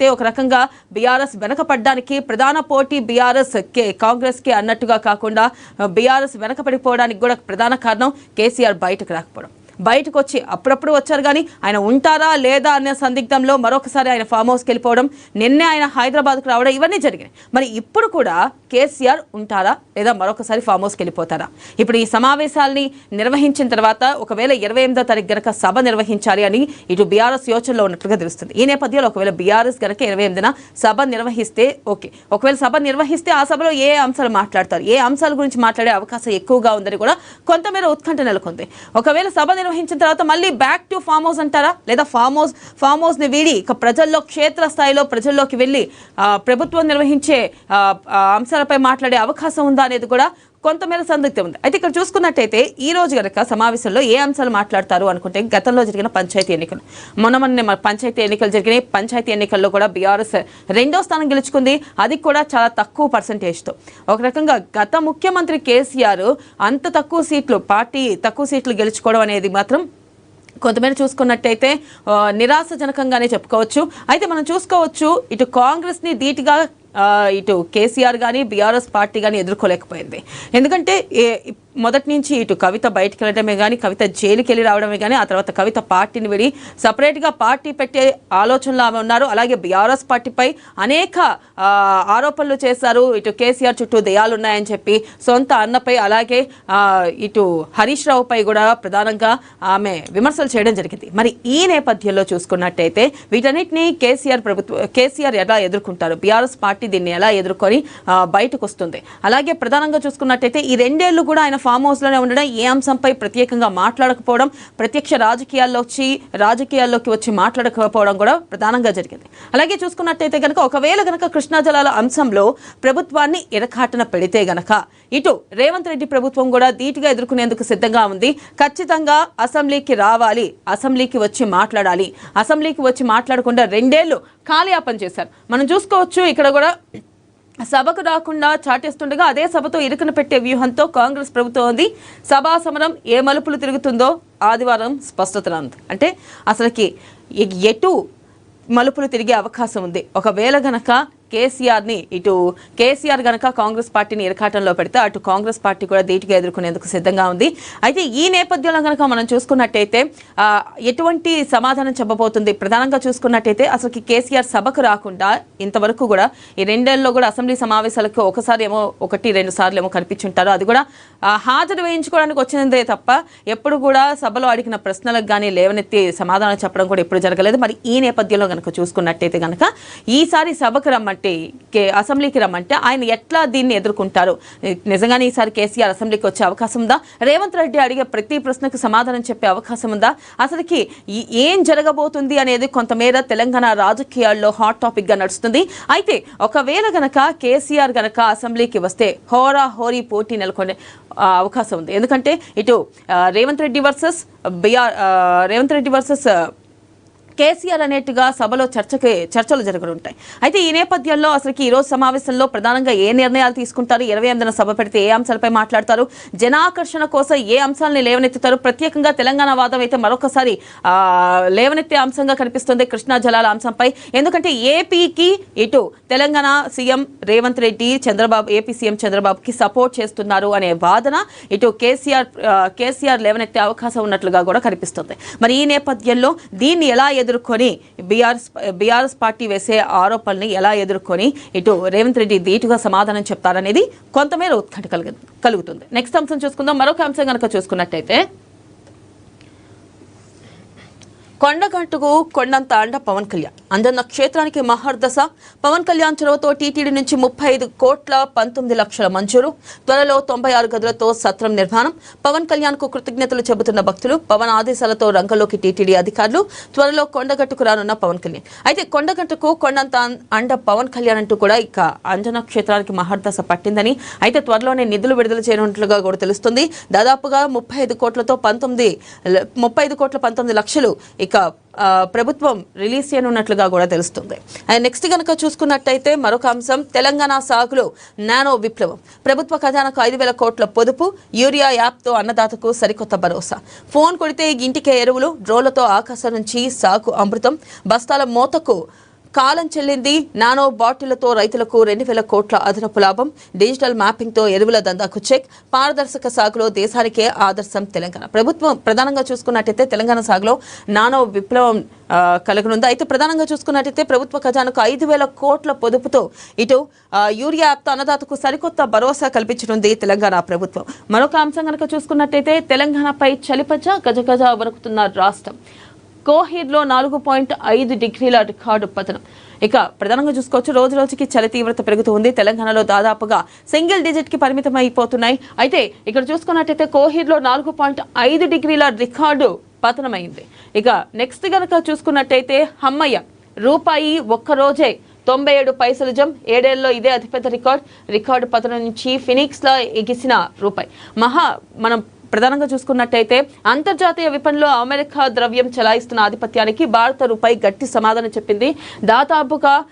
చూసుకున్నట్టయితే ఒక రకంగా బీఆర్ఎస్ వెనకపడడానికి ప్రధాన పోటీ బీఆర్ఎస్ కాంగ్రెస్కి అన్నట్టుగా కాకుండా బీఆర్ఎస్ వెనకపడిపోవడానికి కూడా ప్రధాన కారణం కేసీఆర్ బయటకు రాకపోవడం. బయటకు వచ్చి అప్పుడప్పుడు వచ్చారు కానీ ఆయన ఉంటారా లేదా అనే సందిగ్ధంలో మరొకసారి ఆయన ఫామ్ హౌస్కి వెళ్ళిపోవడం, నిన్నే ఆయన హైదరాబాద్కు రావడం, ఇవన్నీ జరిగినాయి. మరి ఇప్పుడు కూడా కేసీఆర్ ఉంటారా లేదా మరొకసారి ఫామ్ హౌస్కి వెళ్ళిపోతారా? ఇప్పుడు ఈ సమావేశాలని నిర్వహించిన తర్వాత ఒకవేళ 28వ తారీఖు గనక సభ నిర్వహించాలి అని ఇటు బీఆర్ఎస్ యోచనలో ఉన్నట్లుగా తెలుస్తుంది. ఈ నేపథ్యంలో ఒకవేళ బీఆర్ఎస్ గనక 28న సభ నిర్వహిస్తే ఓకే, ఒకవేళ సభ నిర్వహిస్తే ఆ సభలో ఏ అంశాలు మాట్లాడతారు, ఏ అంశాల గురించి మాట్లాడే అవకాశం ఎక్కువగా ఉందని కూడా కొంతమేర ఉత్కంఠ నెలకొంది. ఒకవేళ సభ నిర్వహించిన తర్వాత మళ్ళీ బ్యాక్ టు ఫామ్ హౌస్ అంటారా, లేదా ఫామ్ హౌస్ ని వీడి ఇక ప్రజల్లో క్షేత్రస్థాయిలో ప్రజల్లోకి వెళ్ళి ప్రభుత్వం నిర్వహించే అంశాలపై మాట్లాడే అవకాశం ఉందా అనేది కూడా కొంతమేర సందిగ్ధం ఉంది. అయితే ఇక్కడ చూసుకున్నట్టయితే ఈ రోజు కనుక సమావేశంలో ఏ అంశాలు మాట్లాడతారు అనుకుంటే, గతంలో జరిగిన పంచాయతీ ఎన్నికలు, మొన్న పంచాయతీ ఎన్నికలు జరిగినాయి. పంచాయతీ ఎన్నికల్లో కూడా బీఆర్ఎస్ 2వ స్థానం గెలుచుకుంది, అది కూడా చాలా తక్కువ పర్సంటేజ్తో. ఒక రకంగా గత ముఖ్యమంత్రి కేసీఆర్ అంత తక్కువ సీట్లు గెలుచుకోవడం అనేది మాత్రం కొంతమేర చూసుకున్నట్టయితే నిరాశజనకంగానే చెప్పుకోవచ్చు. అయితే మనం చూసుకోవచ్చు, ఇటు కాంగ్రెస్ని ధీటుగా ఇటు కేసీఆర్ కానీ బీఆర్ఎస్ పార్టీ కానీ ఎదుర్కోలేకపోయింది. ఎందుకంటే మొదటి నుంచి ఇటు కవిత బయటకు వెళ్ళడమే కానీ, కవిత జైలుకి వెళ్ళి రావడమే కానీ, ఆ తర్వాత కవిత పార్టీని విడి సపరేట్గా పార్టీ పెట్టే ఆలోచనలో ఆమె ఉన్నారు. అలాగే బీఆర్ఎస్ పార్టీపై అనేక ఆరోపణలు చేశారు. ఇటు కేసీఆర్ చుట్టూ దయాలు ఉన్నాయని చెప్పి సొంత అన్నపై, అలాగే ఇటు హరీష్ రావుపై కూడా ప్రధానంగా ఆమె విమర్శలు చేయడం జరిగింది. మరి ఈ నేపథ్యంలో చూసుకున్నట్టయితే వీటన్నిటినీ కేసీఆర్ ఎలా ఎదుర్కొంటారు, బీఆర్ఎస్ పార్టీ దీన్ని ఎలా ఎదుర్కొని బయటకు వస్తుంది. అలాగే ప్రధానంగా చూసుకున్నట్టయితే ఈ 2 ఏళ్లు కూడా ఆయన ఫామ్ హౌస్ లోనే ఉండడం, ఏ అంశంపై ప్రత్యేకంగా మాట్లాడకపోవడం, ప్రత్యక్ష రాజకీయాల్లోకి వచ్చి మాట్లాడకపోవడం కూడా ప్రధానంగా జరిగింది. అలాగే చూసుకున్నట్టయితే గనక ఒకవేళ గనక కృష్ణా జలాల అంశంలో ప్రభుత్వాన్ని ఇరకాటన పెడితే గనక ఇటు రేవంత్ రెడ్డి ప్రభుత్వం కూడా ధీటుగా ఎదుర్కొనేందుకు సిద్ధంగా ఉంది. ఖచ్చితంగా అసెంబ్లీకి రావాలి, అసెంబ్లీకి వచ్చి మాట్లాడాలి, అసెంబ్లీకి వచ్చి మాట్లాడకుండా 2 ఏళ్లు కాలయాపన చేశారు. మనం చూసుకోవచ్చు, ఇక్కడ కూడా సభకు రాకుండా చాటేస్తుండగా అదే సభతో ఇరుకున పెట్టే వ్యూహంతో కాంగ్రెస్ ప్రభుత్వం ఉంది. సభా సమరం ఏ మలుపులు తిరుగుతుందో ఆదివారం స్పష్టత ఉంది. అంటే అసలుకి ఎటు మలుపులు తిరిగే అవకాశం ఉంది. ఒకవేళ గనక కేసీఆర్ గనక కాంగ్రెస్ పార్టీని ఇరకాటంలో పెడితే అటు కాంగ్రెస్ పార్టీ కూడా ధీటుగా ఎదుర్కొనేందుకు సిద్ధంగా ఉంది. అయితే ఈ నేపథ్యంలో గనక మనం చూసుకున్నట్టయితే ఎటువంటి సమాధానం చెప్పబోతుంది, ప్రధానంగా చూసుకున్నట్టయితే అసలు కేసీఆర్ సభకు రాకుండా ఇంతవరకు కూడా ఈ 2 ఏళ్లలో కూడా అసెంబ్లీ సమావేశాలకు ఒకసారి ఏమో 1-2 సార్లు ఏమో కనిపించుంటారు. అది కూడా హాజరు వేయించుకోవడానికి వచ్చినదే తప్ప ఎప్పుడు కూడా సభలో అడిగిన ప్రశ్నలకు కానీ లేవనెత్తి సమాధానం చెప్పడం కూడా ఎప్పుడు జరగలేదు. మరి ఈ నేపథ్యంలో గనక చూసుకున్నట్టయితే గనక ఈసారి సభకు రమ్మంటే, అసెంబ్లీకి రమ్మంటే ఆయన ఎట్లా దీన్ని ఎదుర్కొంటారు? నిజంగానే ఈసారి కేసీఆర్ అసెంబ్లీకి వచ్చే అవకాశం ఉందా? రేవంత్ రెడ్డి అడిగే ప్రతి ప్రశ్నకు సమాధానం చెప్పే అవకాశం ఉందా? అసలుకి ఏం జరగబోతుంది అనేది కొంతమేర తెలంగాణ రాజకీయాల్లో హాట్ టాపిక్ గా నడుస్తుంది. అయితే ఒకవేళ గనక కేసీఆర్ గనక అసెంబ్లీకి వస్తే హోరీ పోటీ నెలకొనే అవకాశం ఉంది. ఎందుకంటే ఇటు రేవంత్ రెడ్డి వర్సెస్ కేసీఆర్ అనేట్టుగా సభలో చర్చలు జరగనుంటాయి. అయితే ఈ నేపథ్యంలో అసలుకి ఈరోజు సమావేశంలో ప్రధానంగా ఏ నిర్ణయాలు తీసుకుంటారు, 28న సభ పెడితే ఏ అంశాలపై మాట్లాడతారు, జనాకర్షణ కోసం ఏ అంశాలని లేవనెత్తుతారు, ప్రత్యేకంగా తెలంగాణ వాదం అయితే మరొకసారి లేవనెత్తే అంశంగా కనిపిస్తుంది కృష్ణా జలాల అంశంపై. ఎందుకంటే ఏపీకి ఇటు Telangana CM Revanth Reddy AP CM చంద్రబాబుకి సపోర్ట్ చేస్తున్నారు అనే వాదన ఇటు కేసీఆర్ లేవనెత్తే అవకాశం ఉన్నట్లుగా కూడా కనిపిస్తుంది. మరి ఈ నేపథ్యంలో దీన్ని ఎలా ఎదుర్కొని బీఆర్ఎస్ పార్టీ వేసే ఆరోపణల్ని ఎలా ఎదుర్కొని ఇటు రేవంత్ రెడ్డి ధీటుగా సమాధానం చెప్తారనేది కొంతమేర ఉత్కంఠ కలుగుతుంది. నెక్స్ట్ అంశం చూసుకుందాం. మరొక అంశం కనుక చూసుకున్నట్టయితే కొండగట్టుకు కొండంత అండ పవన్ కళ్యాణ్ అంజన్న క్షేత్రానికి మహర్దశ. పవన్ కళ్యాణ్ చొరవతో టీటీడీ నుంచి 35,19,00,000 మంజూరు. త్వరలో 96 గదులతో సత్రం నిర్మాణం. పవన్ కళ్యాణ్ కు కృతజ్ఞతలు చెబుతున్న భక్తులు. పవన్ ఆదేశాలతో రంగంలోకి టీటీడీ అధికారులు. త్వరలో కొండగట్టుకు రానున్న పవన్ కళ్యాణ్. అయితే కొండగట్టుకు కొండంత అండ పవన్ కళ్యాణ్ అంటూ కూడా ఇక అంజన్న క్షేత్రానికి మహర్దశ పట్టిందని, అయితే త్వరలోనే నిధులు విడుదల చేయనున్నట్లుగా కూడా తెలుస్తుంది. దాదాపుగా 35 కోట్లతో 19 లక్షలు ప్రభుత్వం రిలీజ్ చేయనున్నట్లుగా కూడా తెలుస్తుంది. నెక్స్ట్ కనుక చూసుకున్నట్టయితే మరొక అంశం తెలంగాణ సాగులో నానో విప్లవం. ప్రభుత్వ ఖజానాకు 5,000 కోట్ల పొదుపు. యూరియా యాప్తో అన్నదాతకు సరికొత్త భరోసా. ఫోన్ కొడితే ఇంటికే ఎరువులు. డ్రోన్లతో ఆకాశం నుంచి సాగు అమృతం. బస్తాల మోతకు కాలం చెల్లింది. నానో బాటిళ్లతో రైతులకు 2,000 కోట్ల అదనపు లాభం. డిజిటల్ మ్యాపింగ్ తో ఎరువుల దందాకు చెక్. పారదర్శక సాగులో దేశానికే ఆదర్శం తెలంగాణ ప్రభుత్వం. ప్రధానంగా చూసుకున్నట్టయితే తెలంగాణ సాగులో నానో విప్లవం కలగనుంది. అయితే ప్రధానంగా చూసుకున్నట్టయితే ప్రభుత్వ ఖజానాకు 5,000 కోట్ల పొదుపుతో ఇటు యూరియా యాప్తో అన్నదాతకు సరికొత్త భరోసా కల్పించనుంది తెలంగాణ ప్రభుత్వం. మరొక అంశం కనుక చూసుకున్నట్టయితే తెలంగాణపై చలిపచ్చ గజగజ వణుకుతున్న రాష్ట్రం. కోహిర్లో 4.5 డిగ్రీల రికార్డు పతనం. ఇక ప్రధానంగా చూసుకోవచ్చు, రోజు రోజుకి చలి తీవ్రత పెరుగుతూ ఉంది. తెలంగాణలో దాదాపుగా సింగిల్ డిజిట్ కి పరిమితం అయిపోతున్నాయి. అయితే ఇక్కడ చూసుకున్నట్టయితే కోహిర్లో 4.5 డిగ్రీల రికార్డు పతనమైంది. ఇక నెక్స్ట్ గనక చూసుకున్నట్టయితే హమ్మయ్య రూపాయి ఒక్కరోజే 97 పైసలు జం. 7 ఏళ్లలో ఇదే అతిపెద్ద రికార్డు పతనం నుంచి ఫినిక్స్ లా ఎగిసిన రూపాయి. మనం ప్రధానంగా చూసుకున్నట్టయితే అంతర్జాతీయ విపణిలో అమెరికా ద్రవ్యం చెలాయిస్తున్న ఆధిపత్యానికి భారత రూపాయి గట్టి సమాధానం చెప్పింది. దాదాపుగా